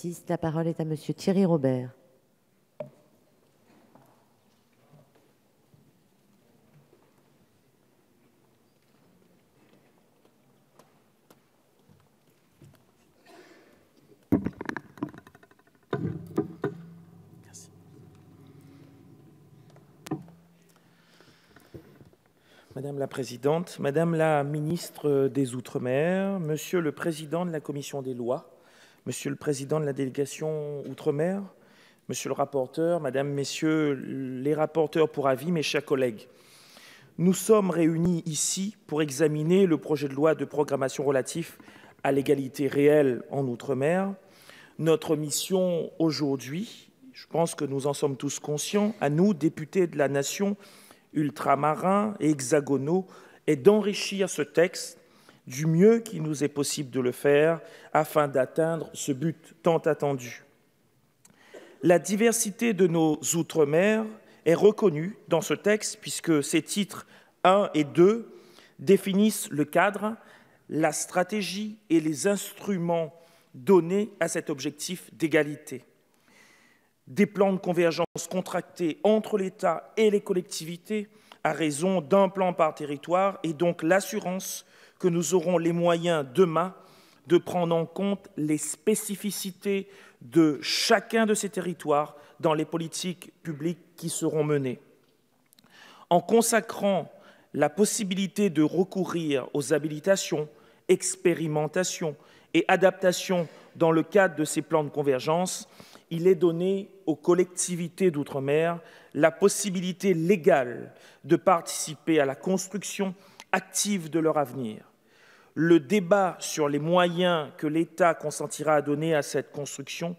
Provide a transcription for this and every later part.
justice. La parole est à Monsieur Thierry Robert. Merci. Madame la Présidente, Madame la Ministre des Outre-mer, Monsieur le Président de la Commission des lois, Monsieur le Président de la délégation Outre-mer, Monsieur le rapporteur, Madame, Messieurs les rapporteurs pour avis, mes chers collègues, nous sommes réunis ici pour examiner le projet de loi de programmation relatif à l'égalité réelle en Outre-mer. Notre mission aujourd'hui, je pense que nous en sommes tous conscients, à nous, députés de la nation, ultramarins et hexagonaux, est d'enrichir ce texte du mieux qu'il nous est possible de le faire afin d'atteindre ce but tant attendu. La diversité de nos outre-mer est reconnue dans ce texte puisque ses titres 1 et 2 définissent le cadre, la stratégie et les instruments donnés à cet objectif d'égalité. Des plans de convergence contractés entre l'État et les collectivités à raison d'un plan par territoire et donc l'assurance que nous aurons les moyens demain de prendre en compte les spécificités de chacun de ces territoires dans les politiques publiques qui seront menées. En consacrant la possibilité de recourir aux habilitations, expérimentations et adaptations dans le cadre de ces plans de convergence, il est donné aux collectivités d'outre-mer la possibilité légale de participer à la construction active de leur avenir. Le débat sur les moyens que l'État consentira à donner à cette construction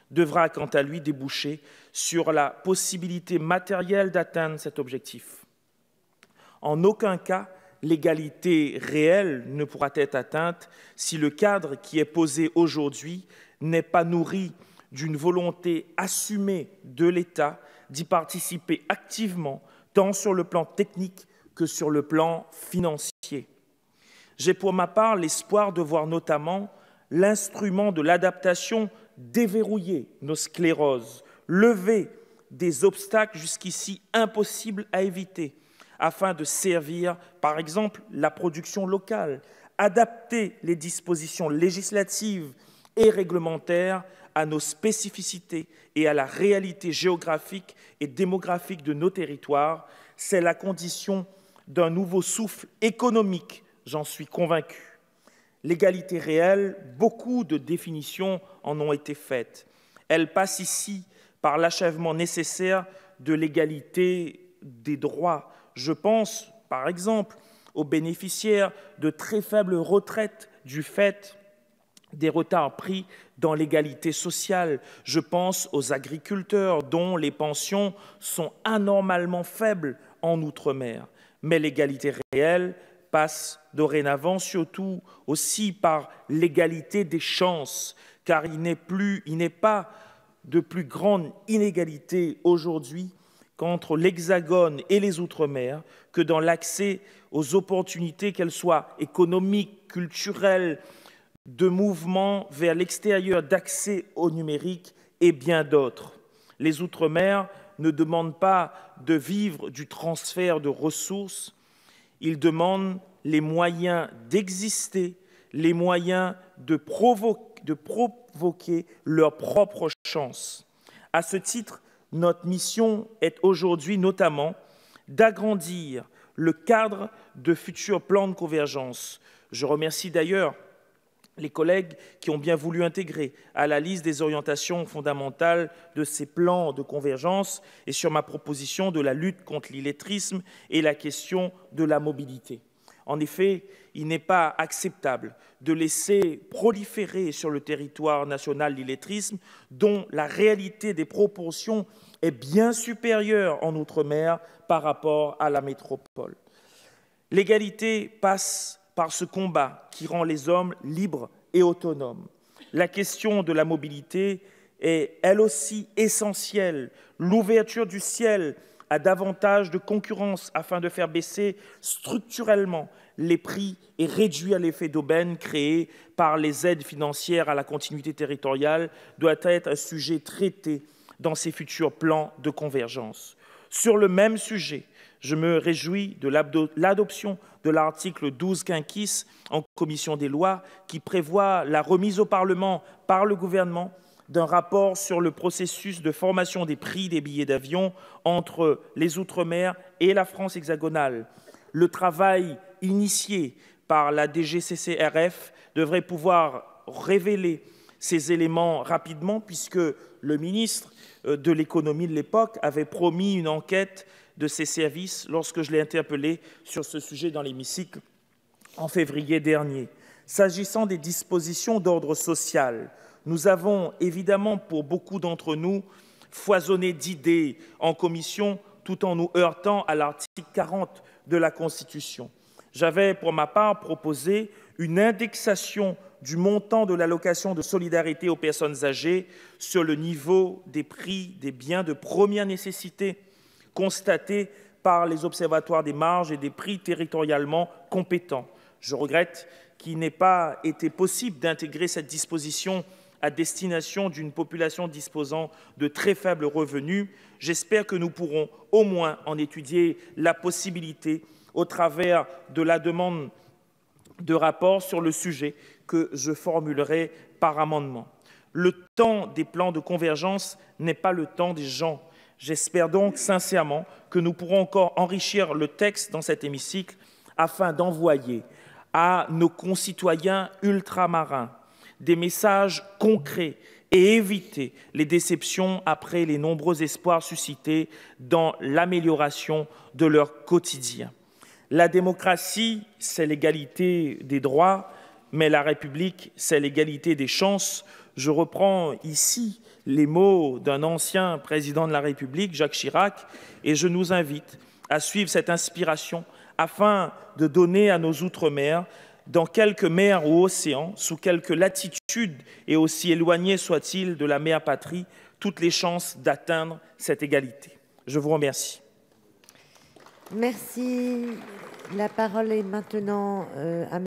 devra, quant à lui, déboucher sur la possibilité matérielle d'atteindre cet objectif. En aucun cas, l'égalité réelle ne pourra être atteinte si le cadre qui est posé aujourd'hui n'est pas nourri d'une volonté assumée de l'État d'y participer activement, tant sur le plan technique que sur le plan financier. J'ai pour ma part l'espoir de voir notamment l'instrument de l'adaptation déverrouiller nos scléroses, lever des obstacles jusqu'ici impossibles à éviter, afin de servir, par exemple, la production locale, adapter les dispositions législatives et réglementaires à nos spécificités et à la réalité géographique et démographique de nos territoires. C'est la condition d'un nouveau souffle économique, j'en suis convaincu. L'égalité réelle, beaucoup de définitions en ont été faites. Elle passe ici par l'achèvement nécessaire de l'égalité des droits. Je pense, par exemple, aux bénéficiaires de très faibles retraites du fait des retards pris dans l'égalité sociale. Je pense aux agriculteurs dont les pensions sont anormalement faibles en Outre-mer. Mais l'égalité réelle passe dorénavant surtout aussi par l'égalité des chances, car il n'est pas de plus grande inégalité aujourd'hui qu'entre l'Hexagone et les Outre-mer que dans l'accès aux opportunités, qu'elles soient économiques, culturelles, de mouvements vers l'extérieur, d'accès au numérique et bien d'autres. Les Outre-mer ne demandent pas de vivre du transfert de ressources, ils demandent les moyens d'exister, les moyens de provoquer leur propre chance. À ce titre, notre mission est aujourd'hui notamment d'agrandir le cadre de futurs plans de convergence. Je remercie d'ailleurs les collègues qui ont bien voulu intégrer à la liste des orientations fondamentales de ces plans de convergence et sur ma proposition de la lutte contre l'illettrisme et la question de la mobilité. En effet, il n'est pas acceptable de laisser proliférer sur le territoire national l'illettrisme dont la réalité des proportions est bien supérieure en Outre-mer par rapport à la métropole. L'égalité passe par ce combat qui rend les hommes libres et autonomes. La question de la mobilité est elle aussi essentielle. L'ouverture du ciel à davantage de concurrence afin de faire baisser structurellement les prix et réduire l'effet d'aubaine créé par les aides financières à la continuité territoriale doit être un sujet traité dans ces futurs plans de convergence. Sur le même sujet, je me réjouis de l'adoption de l'article 12 quinquis en commission des lois qui prévoit la remise au Parlement par le gouvernement d'un rapport sur le processus de formation des prix des billets d'avion entre les Outre-mer et la France hexagonale. Le travail initié par la DGCCRF devrait pouvoir révéler ces éléments rapidement puisque le ministre de l'économie de l'époque avait promis une enquête de ses services lorsque je l'ai interpellé sur ce sujet dans l'hémicycle en février dernier. S'agissant des dispositions d'ordre social, nous avons évidemment, pour beaucoup d'entre nous, foisonné d'idées en commission tout en nous heurtant à l'article 40 de la Constitution. J'avais, pour ma part, proposé une indexation du montant de l'allocation de solidarité aux personnes âgées sur le niveau des prix des biens de première nécessité constatés par les observatoires des marges et des prix territorialement compétents. Je regrette qu'il n'ait pas été possible d'intégrer cette disposition à destination d'une population disposant de très faibles revenus. J'espère que nous pourrons au moins en étudier la possibilité au travers de la demande de rapport sur le sujet que je formulerai par amendement. Le temps des plans de convergence n'est pas le temps des gens. J'espère donc sincèrement que nous pourrons encore enrichir le texte dans cet hémicycle afin d'envoyer à nos concitoyens ultramarins des messages concrets et éviter les déceptions après les nombreux espoirs suscités dans l'amélioration de leur quotidien. La démocratie, c'est l'égalité des droits, mais la République, c'est l'égalité des chances. Je reprends ici les mots d'un ancien président de la République, Jacques Chirac, et je nous invite à suivre cette inspiration afin de donner à nos Outre-mer, dans quelque mer ou océan, sous quelque latitude et aussi éloignés soient-ils de la mère patrie, toutes les chances d'atteindre cette égalité. Je vous remercie. Merci. La parole est maintenant à